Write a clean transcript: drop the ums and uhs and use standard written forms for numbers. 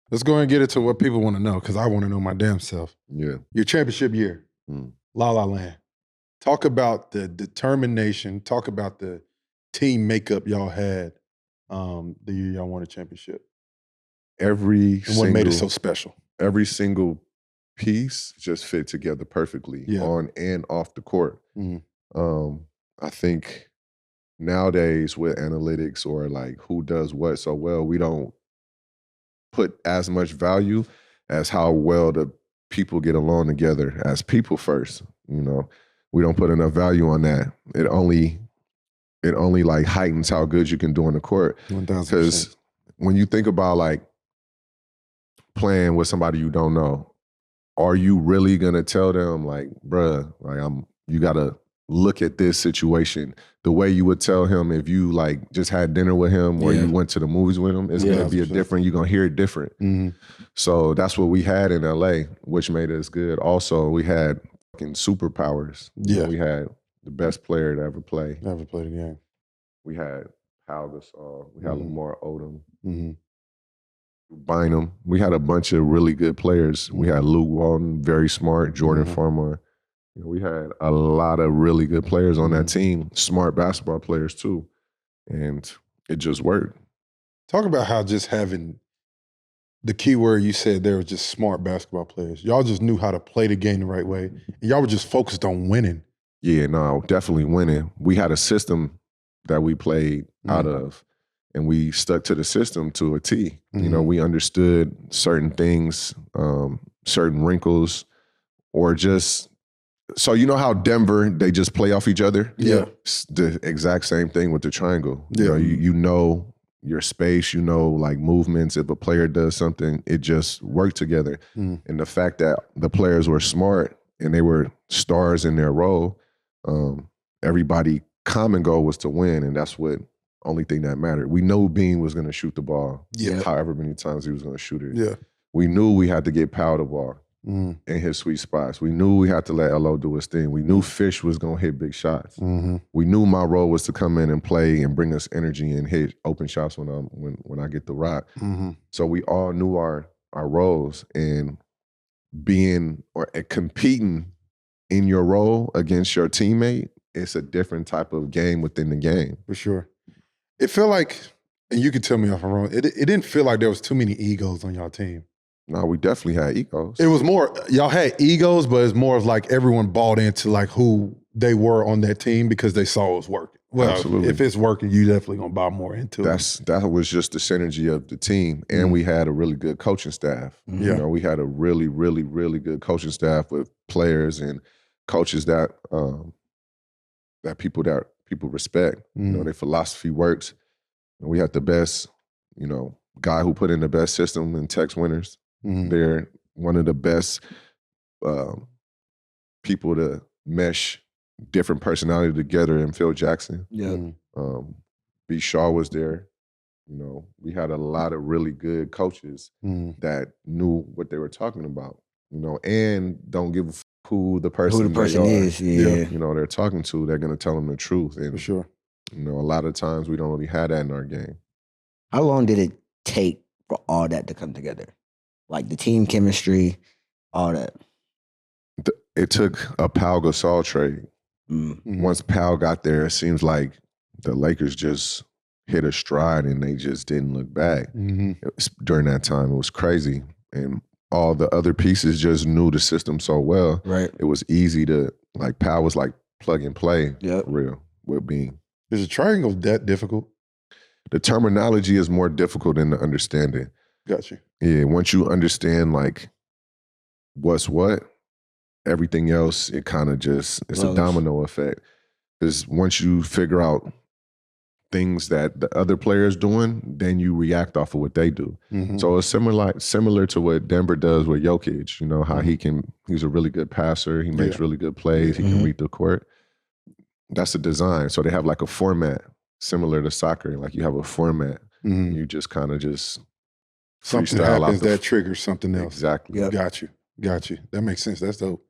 Let's go and get into what people want to know because I want to know my damn self. Yeah. Your championship year, La La Land. Talk about the determination. Talk about the team makeup y'all had the year y'all won a championship. And what made it so special? Every single piece just fit together perfectly on and off the court. I think nowadays with analytics or like who does what so well, we don't put as much value as how well the people get along together as people first. You know, we don't put enough value on that. It only like heightens how good you can do on the court. 1000%. Because when you think about like playing with somebody you don't know, are you really gonna tell them like, bruh, like you gotta look at this situation the way you would tell him if you like just had dinner with him or you went to the movies with him? It's gonna be you're gonna hear it different. So that's what we had in LA, which made us good. Also, we had fucking superpowers. Yeah. We had the best player to ever play. Never played a game. We had Pau Gasol. We had Lamar Odom. Bynum. We had a bunch of really good players. We had Luke Walton, very smart, Jordan Farmer. You know, we had a lot of really good players on that team, smart basketball players too. And it just worked. Talk about how just having the key word you said there was just smart basketball players. Y'all just knew how to play the game the right way. And y'all were just focused on winning. Yeah, no, definitely winning. We had a system that we played out of. And we stuck to the system to a T. You know, we understood certain things, certain wrinkles, or just, so you know how Denver, they just play off each other? Yeah. It's the exact same thing with the triangle. You know, you know your space, you know like movements. If a player does something, it just worked together. And the fact that the players were smart and they were stars in their role, everybody common goal was to win, and that's what only thing that mattered. We know Bean was going to shoot the ball. However many times he was going to shoot it. Yeah. We knew we had to get Powell the ball in his sweet spots. We knew we had to let LO do his thing. We knew Fish was going to hit big shots. We knew my role was to come in and play and bring us energy and hit open shots when I get the rock. So we all knew our roles, and being or competing in your role against your teammate, it's a different type of game within the game. For sure. It felt like, and you can tell me if I'm wrong, it didn't feel like there was too many egos on y'all team. No, we definitely had egos. It was more, y'all had egos, but it's more of like everyone bought into like who they were on that team because they saw it was working. Well, absolutely. If it's working, you definitely gonna buy more into it. That was just the synergy of the team. And we had a really good coaching staff. You know, we had a really, really, really good coaching staff with players and coaches that people respect. You know, their philosophy works. And we had the best, you know, guy who put in the best system in Tex Winners. They're one of the best people to mesh different personality together in Phil Jackson. B. Shaw was there. You know, we had a lot of really good coaches that knew what they were talking about, you know, and don't give a who the person is. You know, they're talking to, they're going to tell them the truth. And, for sure. You know, a lot of times we don't really have that in our game. How long did it take for all that to come together? Like the team chemistry, all that? It took a Pau Gasol trade. Once Pau got there, it seems like the Lakers just hit a stride and they just didn't look back. During that time, it was crazy. And all the other pieces just knew the system so well. Right. It was easy to, like, Pau was like plug and play real with Bean. Is a triangle that difficult? The terminology is more difficult than the understanding. Got you. Yeah, once you understand like what's what, everything else, it kind of just, it's a domino effect. Because once you figure out things that the other player's doing, then you react off of what they do. So it's similar to what Denver does with Jokic, you know, how he's a really good passer, he makes really good plays, he can read the court. That's a design. So they have like a format similar to soccer. Like you have a format, you just kind of just something happens that triggers something else. Exactly. Got you. That makes sense. That's dope.